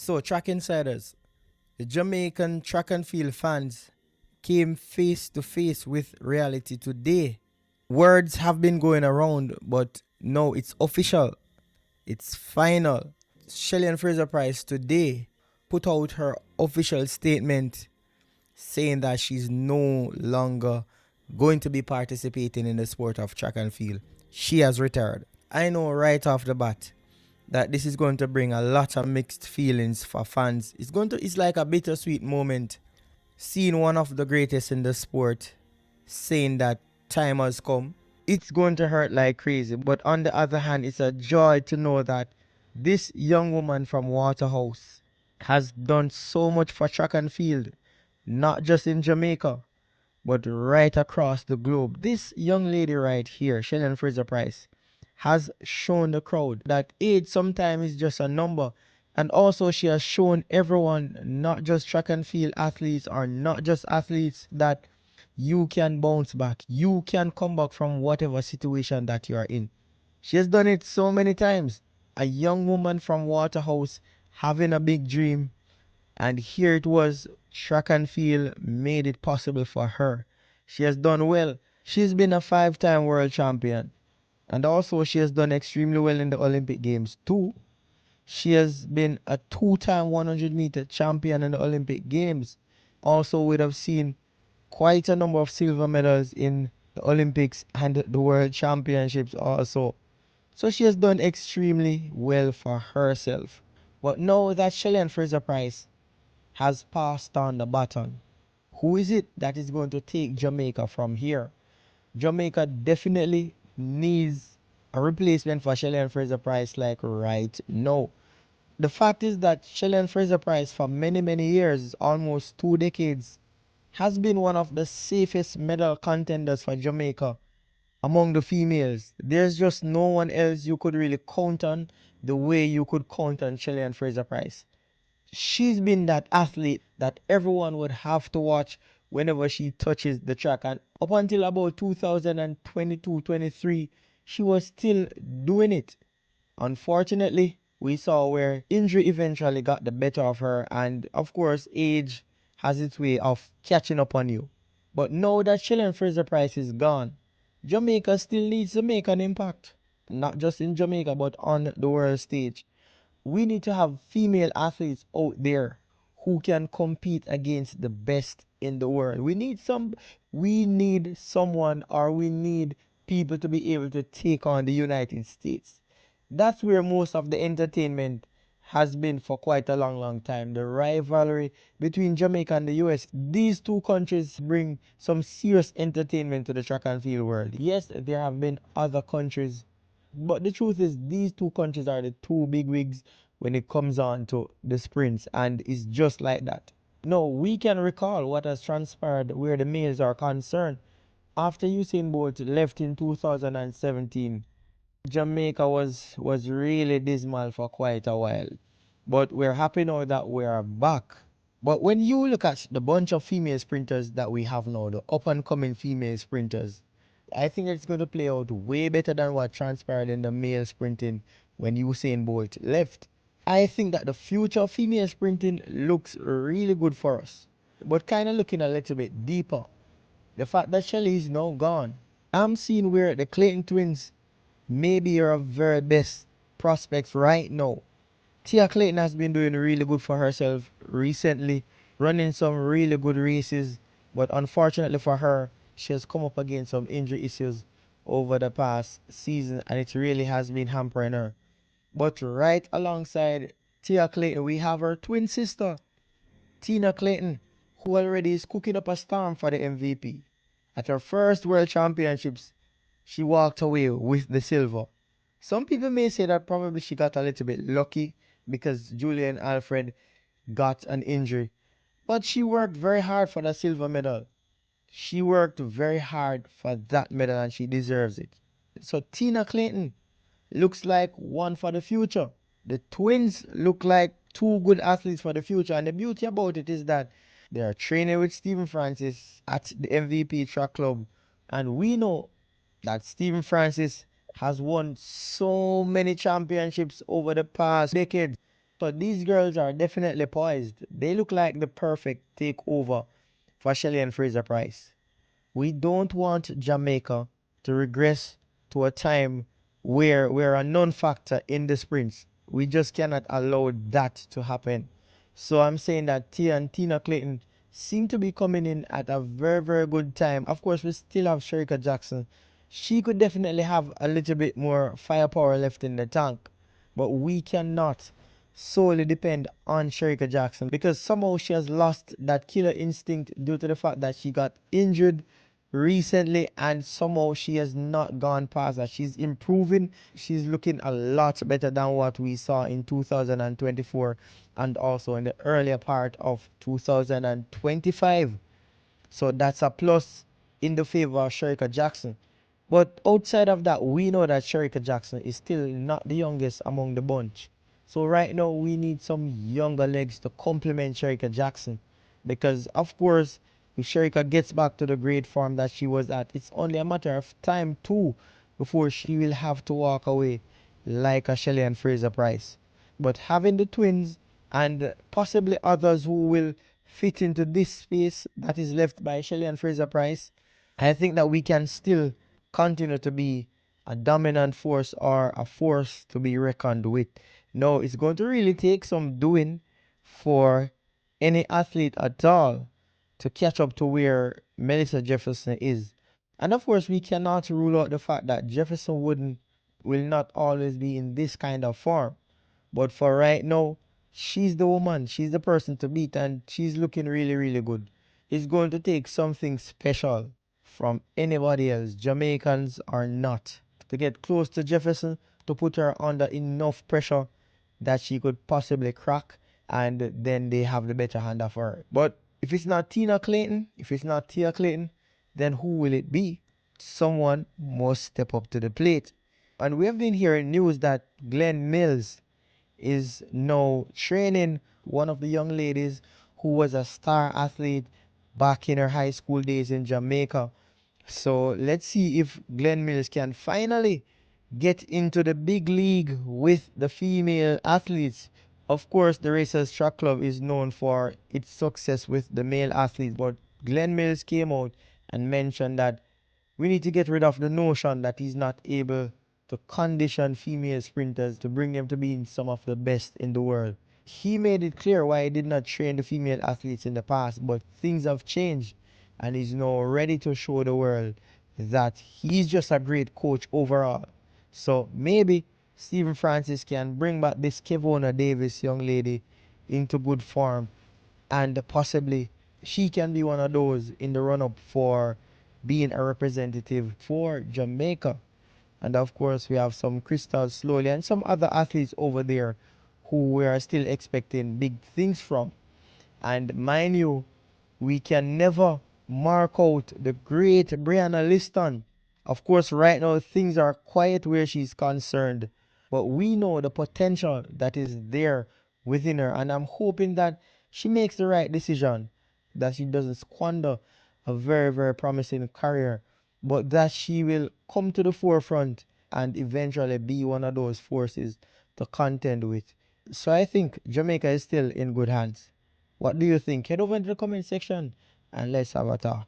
So, track insiders, the Jamaican track and field fans came face to face with reality today. Words have been going around, but no, it's official. It's final. Shelly Ann Fraser-Pryce today put out her official statement saying that she's no longer going to be participating in the sport of track and field. She has retired. I know right off the bat that this is going to bring a lot of mixed feelings for fans. It's like a bittersweet moment seeing one of the greatest in the sport saying that time has come. It's going to hurt like crazy, but on the other hand, it's a joy to know that this young woman from Waterhouse has done so much for track and field, not just in Jamaica, but right across the globe. This young lady right here, Shelly Ann Fraser-Pryce, has shown the crowd that age sometimes is just a number. And also she has shown everyone, not just track and field athletes or not just athletes, that you can bounce back. You can come back from whatever situation that you are in. She has done it so many times. A young woman from Waterhouse having a big dream, and here it was, track and field made it possible for her. She has done well. She's been a 5-time world champion. And also she has done extremely well in the Olympic Games too. She has been a 2-time 100-meter champion in the Olympic Games. Also would have seen quite a number of silver medals in the Olympics and the World Championships also. So she has done extremely well for herself. But now that Shelly Ann Fraser-Pryce has passed on the baton, who is it that is going to take Jamaica from here? Jamaica definitely needs a replacement for Shelly Ann Fraser-Pryce like right now. The fact is that Shelly Ann Fraser-Pryce for many, many years, almost 2 decades, has been one of the safest medal contenders for Jamaica among the females. There's just no one else you could really count on the way you could count on Shelly Ann Fraser-Pryce. She's been that athlete that everyone would have to watch whenever she touches the track. And up until about 2022-23, she was still doing it. Unfortunately, we saw where injury eventually got the better of her, and of course, age has its way of catching up on you. But now that Shelly Ann Fraser-Pryce is gone, Jamaica still needs to make an impact. Not just in Jamaica, but on the world stage. We need to have female athletes out there who can compete against the best in the world. We need someone, or we need people to be able to take on the United States. That's where most of the entertainment has been for quite a long, long time. The rivalry between Jamaica and the US. These two countries bring some serious entertainment to the track and field world. Yes, there have been other countries, but the truth is these two countries are the two big wigs when it comes on to the sprints, and it's just like that. No, we can recall what has transpired where the males are concerned. After Usain Bolt left in 2017, Jamaica was really dismal for quite a while. But we're happy now that we are back. But when you look at the bunch of female sprinters that we have now, the up and coming female sprinters, I think it's going to play out way better than what transpired in the male sprinting when Usain Bolt left. I think that the future of female sprinting looks really good for us. But kind of looking a little bit deeper, the fact that Shelly is now gone, I'm seeing where the Clayton twins maybe are our very best prospects right now. Tia Clayton has been doing really good for herself recently, running some really good races, but unfortunately for her, she has come up against some injury issues over the past season, and it really has been hampering her. But right alongside Tia Clayton, we have her twin sister, Tina Clayton, who already is cooking up a storm for the MVP. At her first World Championships, she walked away with the silver. Some people may say that probably she got a little bit lucky because Julian Alfred got an injury. But she worked very hard for the silver medal. She worked very hard for that medal and she deserves it. So Tina Clayton looks like one for the future. The twins look like two good athletes for the future. And the beauty about it is that they are training with Stephen Francis at the MVP track club. And we know that Stephen Francis has won so many championships over the past decade. So these girls are definitely poised. They look like the perfect takeover for Shelly and Fraser Price. We don't want Jamaica to regress to a time where we're a non-factor in the sprints. We just cannot allow that to happen. So I'm saying that Tia and Tina Clayton seem to be coming in at a very, very good time. Of course, we still have Sherika Jackson. She could definitely have a little bit more firepower left in the tank, but we cannot solely depend on Sherika Jackson because somehow she has lost that killer instinct due to the fact that she got injured recently and somehow she has not gone past that. She's improving. She's looking a lot better than what we saw in 2024 and also in the earlier part of 2025. So that's a plus in the favor of Sherika Jackson. But outside of that, we know that Sherika Jackson is still not the youngest among the bunch. So right now, we need some younger legs to complement Sherika Jackson. Because, of course, if Sherika gets back to the great form that she was at, it's only a matter of time, too, before she will have to walk away like a Shelly and Fraser-Pryce. But having the twins and possibly others who will fit into this space that is left by Shelly and Fraser-Pryce, I think that we can still continue to be a dominant force or a force to be reckoned with. No, it's going to really take some doing for any athlete at all to catch up to where Melissa Jefferson is. And of course, we cannot rule out the fact that Jefferson wouldn't will not always be in this kind of form. But for right now, she's the woman, she's the person to beat, and she's looking really, really good. It's going to take something special from anybody else, Jamaicans or not, to get close to Jefferson to put her under enough pressure that she could possibly crack, and then they have the better hand of her. But if it's not Tina Clayton, if it's not Tia Clayton, then who will it be? Someone must step up to the plate. And we have been hearing news that Glenn Mills is now training one of the young ladies who was a star athlete back in her high school days in Jamaica. So let's see if Glenn Mills can finally get into the big league with the female athletes. Of course, the Racers Track Club is known for its success with the male athletes, but Glenn Mills came out and mentioned that we need to get rid of the notion that he's not able to condition female sprinters to bring them to being some of the best in the world. He made it clear why he did not train the female athletes in the past, but things have changed and he's now ready to show the world that he's just a great coach overall. So maybe Stephen Francis can bring back this Kevona Davis young lady into good form and possibly she can be one of those in the run up for being a representative for Jamaica. And of course, we have some Crystal Slowly and some other athletes over there who we are still expecting big things from. And mind you, we can never mark out the great Brianna Liston. Of course, right now things are quiet where she's concerned, but we know the potential that is there within her, and I'm hoping that she makes the right decision, that she doesn't squander a very, very promising career, but that she will come to the forefront and eventually be one of those forces to contend with. So I think Jamaica is still in good hands. What do you think? Head over into the comment section and let's have a talk.